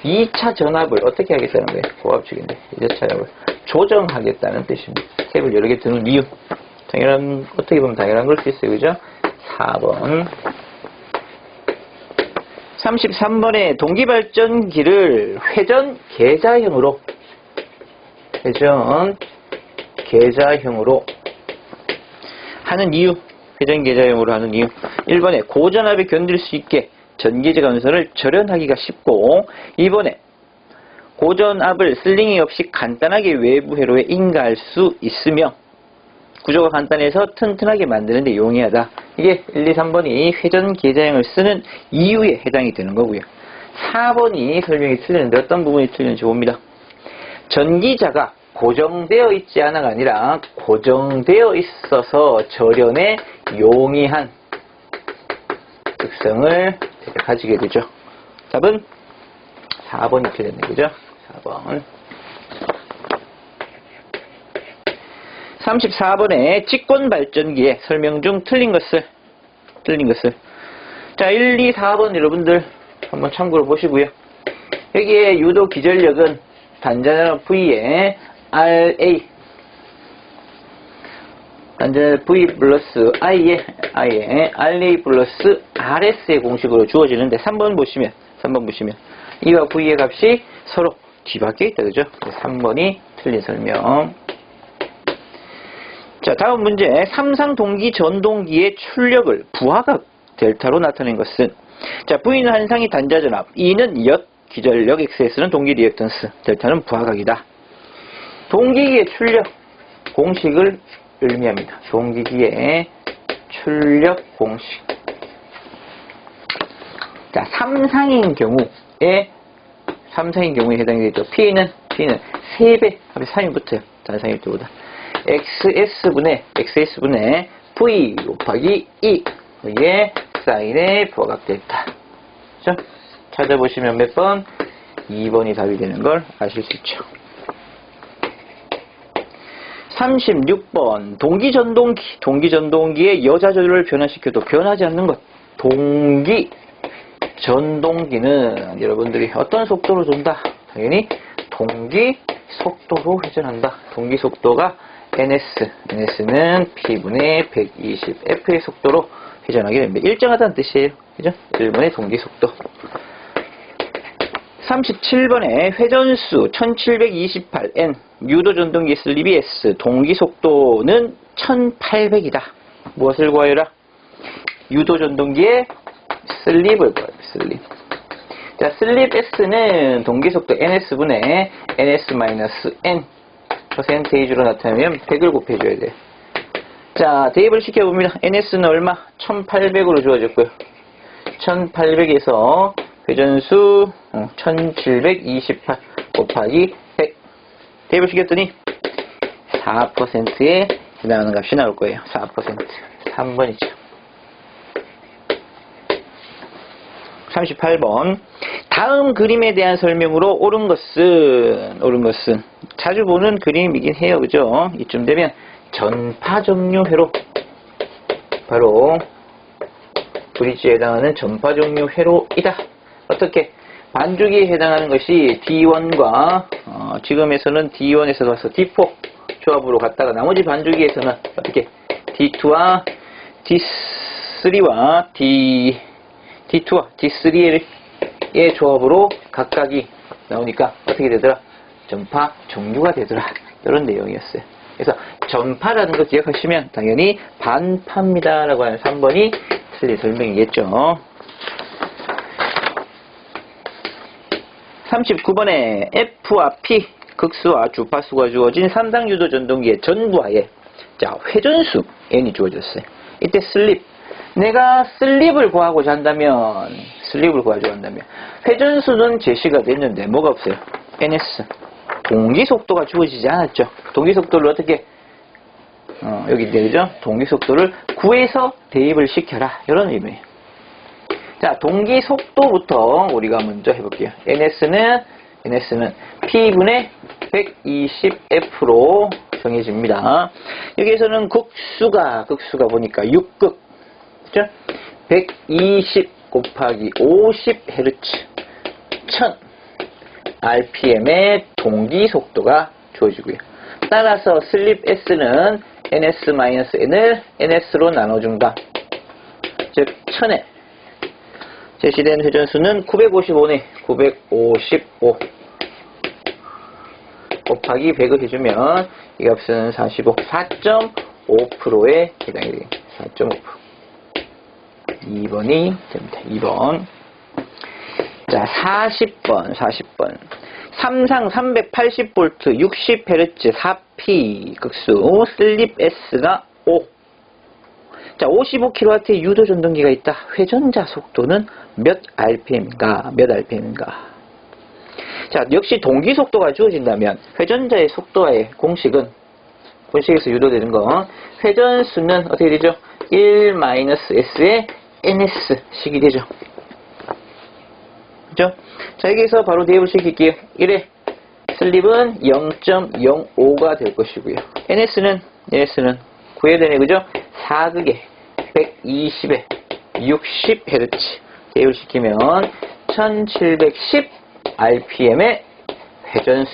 2차 전압을 어떻게 하겠다는 거예요? 고압 측인데 2차 전압을 조정하겠다는 뜻입니다. 탭을 여러 개 두는 이유. 어떻게 보면 당연한 걸 수 있어요. 그죠? 4번. 33번에 동기발전기를 회전 계좌형으로 하는 이유. 1번에 고전압에 견딜 수 있게 전기제 건설을 절연하기가 쉽고, 2번에 고전압을 슬링이 없이 간단하게 외부 회로에 인가할 수 있으며 구조가 간단해서 튼튼하게 만드는 데 용이하다. 이게 1, 2, 3번이 회전 계좌형을 쓰는 이유에 해당이 되는 거고요. 4번이 설명이 틀리는데 어떤 부분이 틀리는지 봅니다. 전기자가 고정되어 있지 않아가 아니라 고정되어 있어서 절연에 용이한 특성을 가지게 되죠. 답은 4번이 틀렸네, 그죠? 4번. 34번에 직권발전기의 설명 중 틀린 것을. 자, 1, 2, 4번 여러분들 한번 참고로 보시고요. 여기에 유도 기전력은 단자는 V에 RA, 단자는 V 플러스 I에 RA 플러스 RS의 공식으로 주어지는데 3번 보시면 E와 V의 값이 서로 뒤바뀌어 있다, 그죠? 3번이 틀린 설명. 자, 다음 문제. 삼상 동기 전동기의 출력을 부하각 델타로 나타낸 것은, 자, V는 한상이 단자전압, E는 엿 기전력, XS는 동기 리액턴스, 델타는 부하각이다. 동기기의 출력 공식을 의미합니다. 동기기의 출력 공식. 자, 삼상인 경우에 해당이 되죠. P는 3배, 합이 3이 붙어요. 단상일 때보다. XS분의 V 곱하기 E, 이게 사인의 부하각 델타. 그렇죠? 찾아보시면 몇 번? 2번이 답이 되는 걸 아실 수 있죠. 36번. 동기전동기의 여자조를 변화시켜도 변하지 않는 것. 동기전동기는 여러분들이 어떤 속도로 돈다? 당연히 동기속도로 회전한다. 동기속도가 NS는 P분의 120, F의 속도로 회전하게 됩니다. 일정하다는 뜻이에요. 그죠? 1분의 동기속도. 37번에 회전수 1728N, 유도전동기 슬립이 S, 동기속도는 1800이다. 무엇을 구하여라? 유도전동기의 슬립을 구하여라. 슬립. 자, 슬립 S는 동기속도 NS분의 NS-N 퍼센테이지로 나타내면 100을 곱해줘야 돼요. 자, 대입을 시켜봅니다. NS는 얼마? 1800으로 주어졌고요. 1800에서 회전수 1728 곱하기 100. 대입을 시켰더니 4%에 해당하는 값이 나올 거예요. 4%. 3번이죠. 38번. 다음 그림에 대한 설명으로 옳은 것은 자주 보는 그림이긴 해요. 그죠? 이쯤 되면 전파종류 회로, 바로 브릿지에 해당하는 전파종류 회로이다. 어떻게? 반주기에 해당하는 것이 D1과 지금에서는 D1에서 와서 D4 조합으로 갔다가 나머지 반주기에서는 어떻게? D2와 D3와 D2와 D3의 조합으로 각각이 나오니까 어떻게 되더라? 전파 종류가 되더라. 이런 내용이었어요. 그래서 전파라는 거 기억하시면 당연히 반파입니다라고 하는 3번이 틀린 설명이겠죠. 39번에 F와 P 극수와 주파수가 주어진 3당 유도 전동기의 전부하에 자 회전수 N이 주어졌어요. 이때 슬립 내가 슬립을 구하고자 한다면 회전수는 제시가 됐는데 뭐가 없어요? NS 동기속도가 주어지지 않았죠. 동기속도를 어떻게 여기 있네 그죠? 동기속도를 구해서 대입을 시켜라 이런 의미예요. 자 동기속도부터 우리가 먼저 해볼게요. NS는 P분의 120F로 정해집니다. 여기에서는 극수가 보니까 6극 그죠? 120 곱하기 50Hz 1000 RPM의 동기속도가 주어지고요. 따라서 슬립 S는 NS-N을 NS로 나눠준다. 즉 1000에 제시된 회전수는 955네. 955 곱하기 100을 해주면 이 값은 45, 4.5%에 해당이 됩니다. 4.5%. 2번이 됩니다. 2번. 자, 40번. 삼상 380V 60Hz 4P 극수 슬립 S가 5. 자, 55kW의 유도 전동기가 있다. 회전자 속도는 몇 RPM인가? 자, 역시 동기 속도가 주어진다면 회전자의 속도와의 공식에서 유도되는 건 회전수는 어떻게 되죠? 1-S의 NS식이 되죠. 그죠? 자, 여기서 바로 대입을 시킬게요. 1에 슬립은 0.05가 될 것이고요. NS는 구해야 되네, 그죠? 4극에 120에 60Hz 대입을 시키면 1710 RPM의 회전수.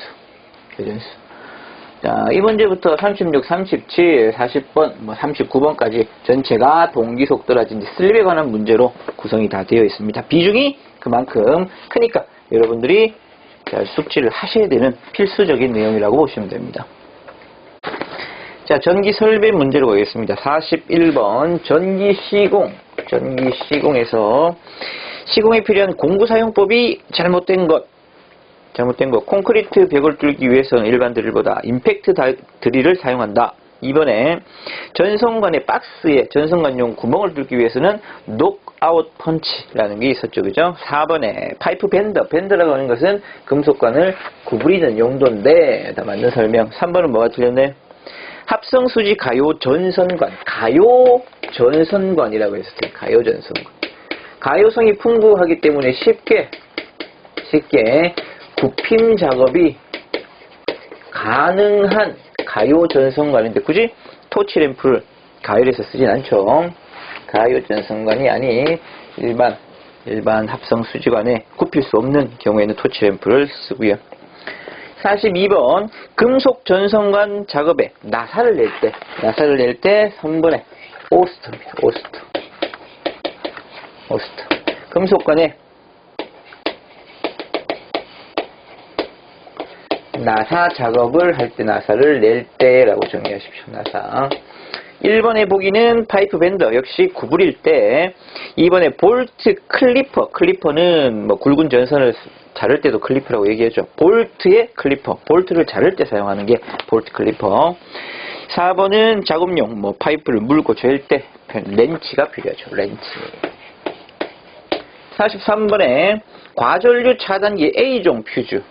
자, 이 문제부터 36, 37, 40번, 39번까지 전체가 동기속도라든지 슬립에 관한 문제로 구성이 다 되어 있습니다. 비중이 그만큼 크니까 여러분들이 숙지를 하셔야 되는 필수적인 내용이라고 보시면 됩니다. 자, 전기 설비 문제로 가겠습니다. 41번 전기 시공에서 시공에 필요한 공구 사용법이 잘못된 것. 콘크리트 벽을 뚫기 위해서는 일반 드릴보다 임팩트 드릴을 사용한다. 2번에 전선관의 박스에 전선관용 구멍을 뚫기 위해서는 녹아웃 펀치라는 게 있었죠. 그죠? 4번에 파이프 밴더라고 하는 것은 금속관을 구부리는 용도인데 다 맞는 설명. 3번은 뭐가 틀렸네? 합성수지 가요 전선관이라고 했었어요. 가요 전선관. 가요성이 풍부하기 때문에 쉽게 굽힘 작업이 가능한 가요 전선관인데 굳이 토치 램프를 가열해서 쓰진 않죠. 가요 전선관이 아닌 일반 합성 수지관에 굽힐 수 없는 경우에는 토치 램프를 쓰고요. 42번 금속 전선관 작업에 나사를 낼 때 3번에 오스트입니다. 오스트. 금속관에 나사 작업을 할 때 나사를 낼 때라고 정리하십시오. 나사. 1번의 보기는 파이프 밴더 역시 구부릴 때. 2번에 볼트 클리퍼는 굵은 전선을 자를 때도 클리퍼라고 얘기하죠. 볼트의 클리퍼. 볼트를 자를 때 사용하는 게 볼트 클리퍼. 4번은 작업용 파이프를 물고 잴 때 렌치가 필요하죠. 렌치. 43번에 과전류 차단기 A종 퓨즈.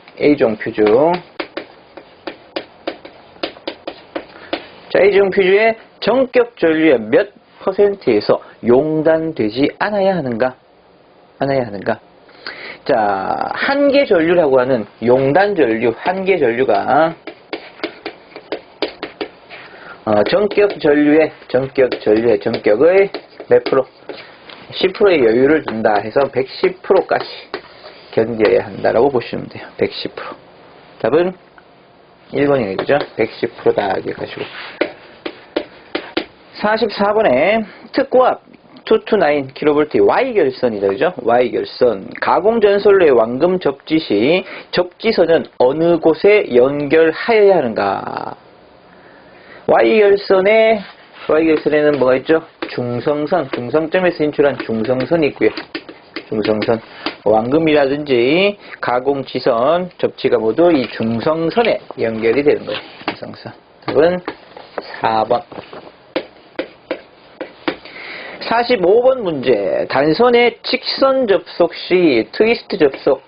자, A종 퓨즈의 전격 전류의 몇 %에서 용단되지 않아야 하는가? 자, 한계 전류라고 하는 용단 전류, 한계 전류가 전격 전류의 몇 프로? 10%의 여유를 둔다 해서 110%까지 견뎌야 한다라고 보시면 돼요. 110%. 답은 1번이네, 그죠? 110%다 기억하시고. 44번에 특고압 229kV Y결선이다, 그죠? Y결선. 가공전선로의 완금 접지 시 접지선은 어느 곳에 연결하여야 하는가? Y결선에는 뭐가 있죠? 중성선, 중성점에서 인출한 중성선이 있고요. 중성선. 왕금이라든지 가공지선, 접지가 모두 이 중성선에 연결이 되는 거예요. 중성선. 답은 4번. 45번 문제. 단선의 직선 접속 시 트위스트 접속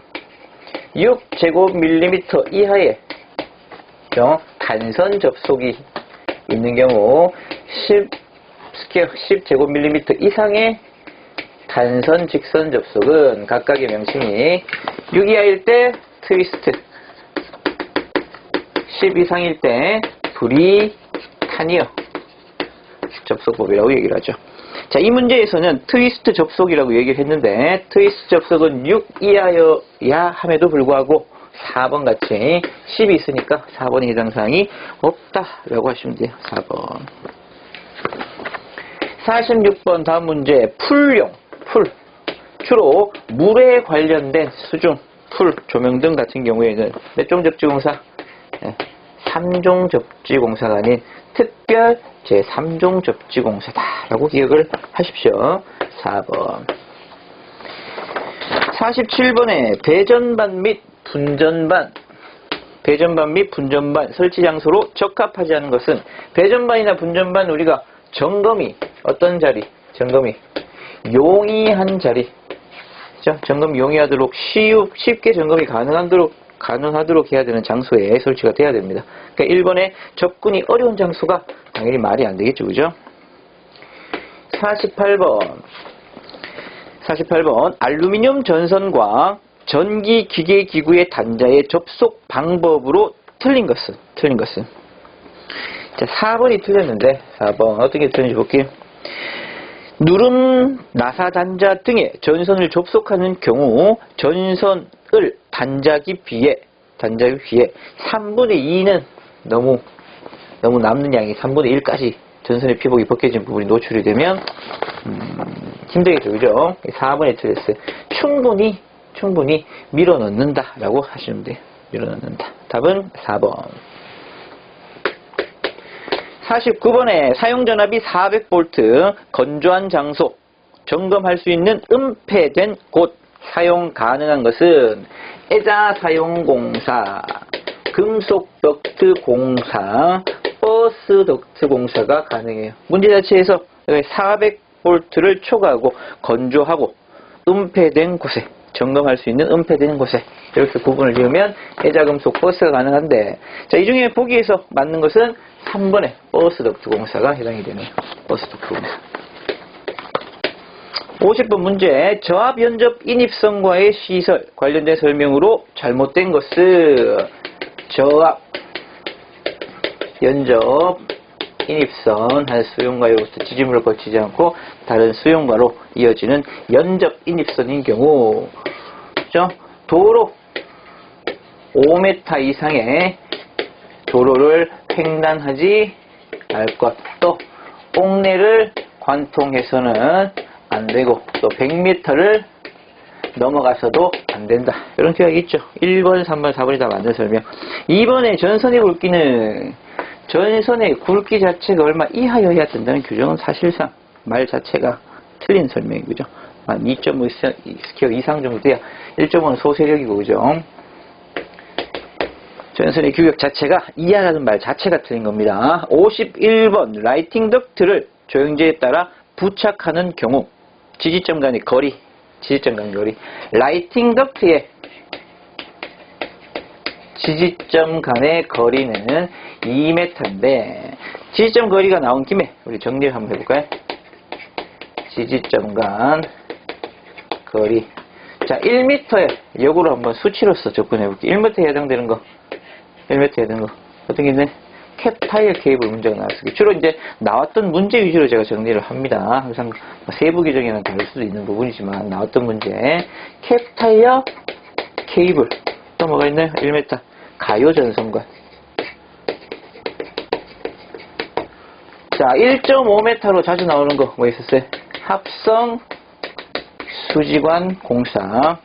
6제곱밀리미터 이하의 단선 접속이 있는 경우 10제곱밀리미터 이상의 단선 직선 접속은 각각의 명칭이 6 이하일 때 트위스트, 10 이상일 때 브리타니어 접속법이라고 얘기를 하죠. 자, 이 문제에서는 트위스트 접속이라고 얘기를 했는데 트위스트 접속은 6 이하여야 함에도 불구하고 4번 같이 10이 있으니까 4번의 해당 사항이 없다라고 하시면 돼요. 4번. 46번 다음 문제. 풀용. 주로 물에 관련된 수중, 풀, 조명 등 같은 경우에는 몇 종 접지공사? 3종 접지공사가 아닌 특별 제3종 접지공사다라고 기억을 하십시오. 4번. 47번에 배전반 및 분전반 설치 장소로 적합하지 않은 것은 배전반이나 분전반 우리가 점검이 어떤 자리? 점검이 용이한 자리. 점검이 용이하도록 쉽게 점검이 가능하도록 해야 되는 장소에 설치가 돼야 됩니다. 그러니까 1번에 접근이 어려운 장소가 당연히 말이 안 되겠죠. 그죠? 48번 알루미늄 전선과 전기 기계 기구의 단자의 접속 방법으로 틀린 것은 자, 4번이 틀렸는데 4번 어떻게 틀린지 볼게요. 누름 나사 단자 등의 전선을 접속하는 경우 전선을 단자 깊이에 3분의 2는 너무 남는 양이 3분의 1까지 전선의 피복이 벗겨진 부분이 노출이 되면 힘들겠죠. 그죠? 4번에 틀렸어요. 충분히 밀어넣는다 라고 하시면 돼요. 밀어넣는다. 답은 4번. 49번에 사용전압이 400V 건조한 장소 점검할 수 있는 은폐된 곳 사용 가능한 것은 애자 사용공사, 금속 덕트 공사, 버스 덕트 공사가 가능해요. 문제 자체에서 400V를 초과하고 건조하고 은폐된 곳에 점검할 수 있는 은폐된 곳에 이렇게 구분을 지으면 애자금속 버스가 가능한데 자, 이 중에 보기에서 맞는 것은 3번에 버스 덕트 공사가 해당이 되네요. 버스 덕트 공사. 50번 문제. 저압 연접 인입선과의 시설 관련된 설명으로 잘못된 것은 저압 연접 인입선 한 수용과로부터 지지물을 거치지 않고 다른 수용과로 이어지는 연접 인입선인 경우 그렇죠? 도로 5m 이상의 도로를 횡단하지 말 것. 또 옥내를 관통해서는 안 되고 또 100m를 넘어가서도 안 된다. 이런 규약이 있죠. 1번, 3번, 4번이 다 맞는 설명. 2번에 전선의 굵기는 전선의 굵기 자체가 얼마 이하여야 된다는 규정은 사실상 말 자체가 틀린 설명이죠. 한 2.5 스퀘어 이상 정도 돼야 1.5는 소세력이고 그죠. 전선의 규격 자체가 이하라는 말 자체가 틀린 겁니다. 51번 라이팅 덕트를 조영제에 따라 부착하는 경우 지지점 간의 거리 라이팅 덕트의 지지점 간의 거리는 2m인데 지지점 거리가 나온 김에 우리 정리를 한번 해볼까요? 지지점 간 거리 자 1m에 역으로 한번 수치로서 접근해볼게요. 1m에 해당되는 거 1m에 해당되는 거 어떤 게 있네? 캡 타일 케이블 문제가 나왔어요. 주로 이제 나왔던 문제 위주로 제가 정리를 합니다. 항상 세부 규정에는 다를 수도 있는 부분이지만 나왔던 문제 캡 타이어 케이블 또 뭐가 있나요? 1m 가요 전선관 자 1.5m로 자주 나오는 거 뭐 있었어요? 합성 수지관 공사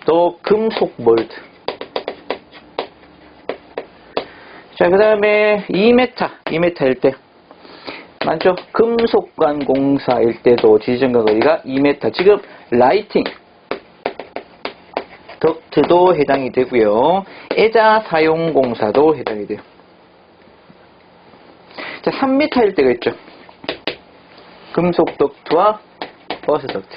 또 금속 몰드 자, 그 다음에 2m일 때. 맞죠? 금속관 공사일 때도 지지점과 거리가 2m. 지금 라이팅, 덕트도 해당이 되고요. 애자 사용 공사도 해당이 돼요. 자, 3m일 때가 있죠. 금속 덕트와 버스 덕트.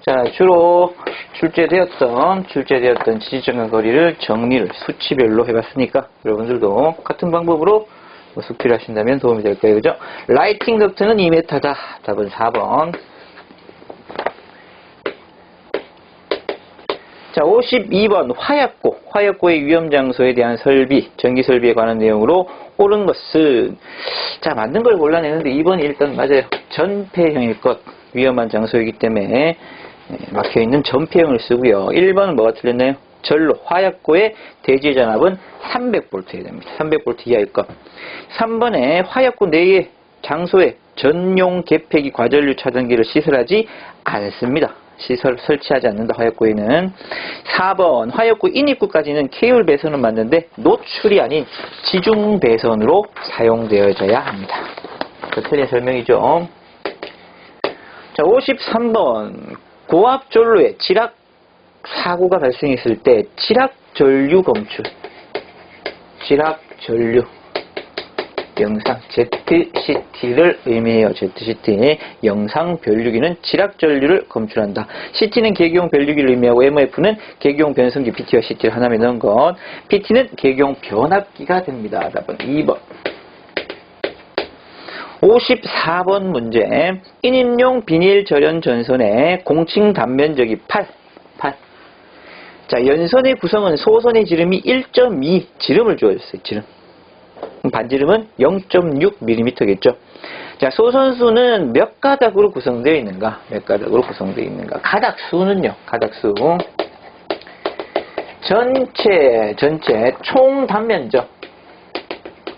자, 주로 출제되었던 지지점과 거리를 정리를 수치별로 해봤으니까 여러분들도 같은 방법으로 숙지를 하신다면 도움이 될 거예요. 그죠? 라이팅 덕트는 2m다. 답은 4번. 자, 52번 화약고의 위험장소에 대한 설비, 전기설비에 관한 내용으로 옳은 것은, 자, 맞는 걸 골라내는데 2번이 일단 맞아요. 전폐형일 것, 위험한 장소이기 때문에 막혀있는 전폐형을 쓰고요. 1번은 뭐가 틀렸나요? 전로, 화약고의 대지 전압은 300V여야 됩니다. 300V 이하일 것. 3번에 화약고 내의 장소에 전용 개폐기 과전류 차단기를 시설하지 않습니다. 시설 설치하지 않는다. 화약고에는. 4번 화약고 인입구까지는 케이블 배선은 맞는데 노출이 아닌 지중 배선으로 사용되어져야 합니다. 틀린 설명이죠. 자, 53번 고압 전로에 지락 사고가 발생했을 때 지락 전류 검출, 지락 전류 영상 ZCT를 의미해요. ZCT 영상 변류기는 지락 전류를 검출한다. CT는 계기용 변류기를 의미하고 MF는 계기용 변성기 PT와 CT를 하나에 넣은 것. PT는 계기용 변압기가 됩니다. 답은 2번. 54번 문제. 인입용 비닐 절연 전선의 공칭 단면적이 8. 자, 연선의 구성은 소선의 지름이 1.2 지름을 주어졌어요. 지름. 반지름은 0.6mm겠죠. 자, 소선수는 몇 가닥으로 구성되어 있는가? 가닥수는요. 가닥수. 전체 총 단면적.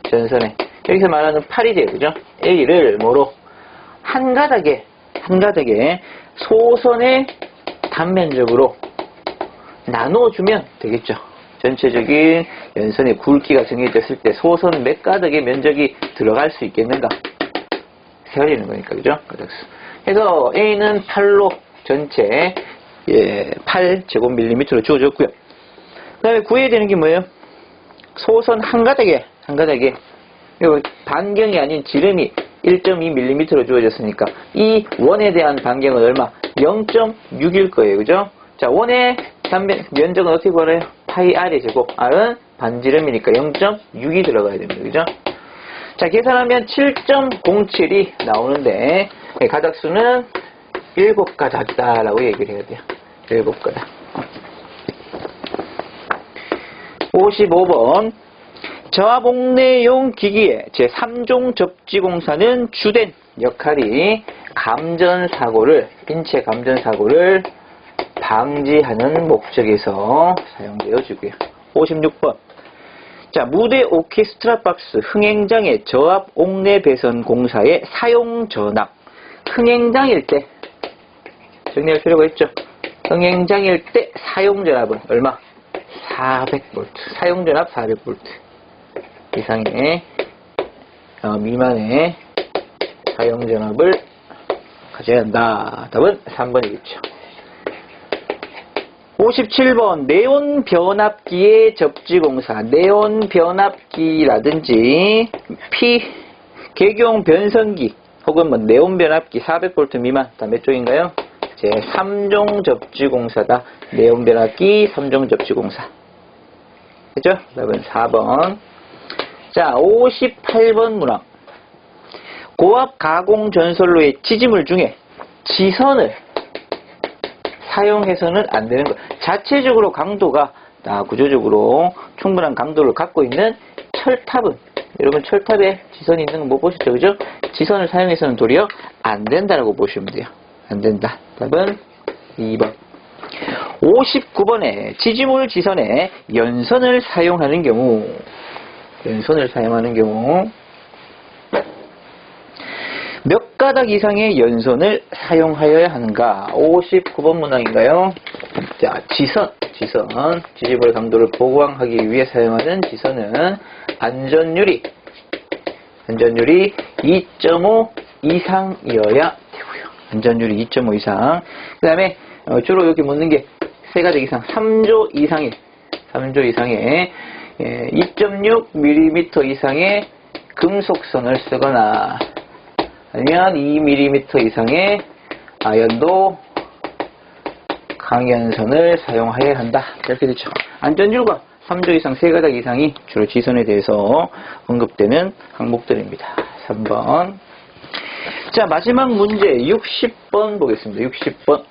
전선에. 여기서 말하는 8이 돼요. 그죠? A를 뭐로? 한 가닥에 소선의 단면적으로 나눠주면 되겠죠. 전체적인 연선의 굵기가 정해졌을 때 소선 몇 가닥의 면적이 들어갈 수 있겠는가? 세워지는 거니까, 그죠? 가닥수. 그래서 A는 8로 전체 8제곱밀리미터로 주어졌고요. 그 다음에 구해야 되는 게 뭐예요? 소선 한 가닥에 반경이 아닌 지름이 1.2mm로 주어졌으니까 이 원에 대한 반경은 얼마? 0.6일 거예요. 그죠? 자, 원의 면적은 어떻게 구하래요? 파이 R의 제곱. R은 반지름이니까 0.6이 들어가야 됩니다. 그죠? 자, 계산하면 7.07이 나오는데 가닥수는 7가닥이다 라고 얘기를 해야 돼요. 7가닥. 55번 저압옥내용 기기의 제3종 접지공사는 주된 역할이 인체 감전사고를 방지하는 목적에서 사용되어지고요. 56번 자, 무대 오케스트라 박스 흥행장의 저압 옥내 배선 공사의 사용 전압. 흥행장일 때 정리할 필요가 있죠. 흥행장일 때 사용 전압은 얼마? 400V. 사용 전압 400V 이상의 미만의 사용 전압을 가져야 한다. 답은 3번이겠죠. 57번 네온 변압기의 접지공사. 네온 변압기라든지 계기용 변성기 혹은 네온 변압기 400V 미만. 다 몇 종인가요? 제 3종 접지공사다. 네온 변압기 3종 접지공사. 그죠? 답은 4번. 자, 58번 문항. 고압 가공 전선로의 지지물 중에 지선을 사용해서는 안 되는 것. 자체적으로 강도가 구조적으로 충분한 강도를 갖고 있는 철탑은, 여러분 철탑에 지선이 있는 거 못 보셨죠? 그죠? 지선을 사용해서는 도리어 안 된다라고 보시면 돼요. 안 된다. 답은 2번. 59번에 지지물 지선에 연선을 사용하는 경우 몇 가닥 이상의 연선을 사용하여야 하는가? 59번 문항인가요? 자, 지선, 지지부의 강도를 보강하기 위해 사용하는 지선은 안전율이 2.5 이상이어야 되고요. 안전율이 2.5 이상. 그 다음에 주로 이렇게 묻는 게 세 가지 이상, 3조 이상의 2.6mm 이상의 금속선을 쓰거나 아니면 2mm 이상의 아연도 강연선을 사용하여야 한다. 이렇게 되죠. 안전율과 3조 이상, 세 가닥 이상이 주로 지선에 대해서 언급되는 항목들입니다. 3번. 자, 마지막 문제 60번 보겠습니다. 60번.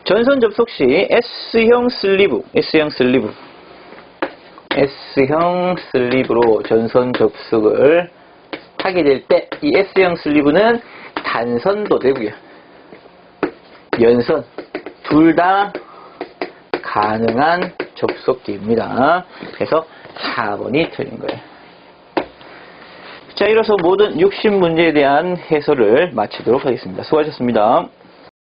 전선 접속 시 S형 슬리브로 전선 접속을 하게 될 때 이 S형 슬리브는 단선도 되고요. 연선 둘 다 가능한 접속기입니다. 그래서 4번이 틀린 거예요. 자, 이로써 모든 60문제에 대한 해설을 마치도록 하겠습니다. 수고하셨습니다.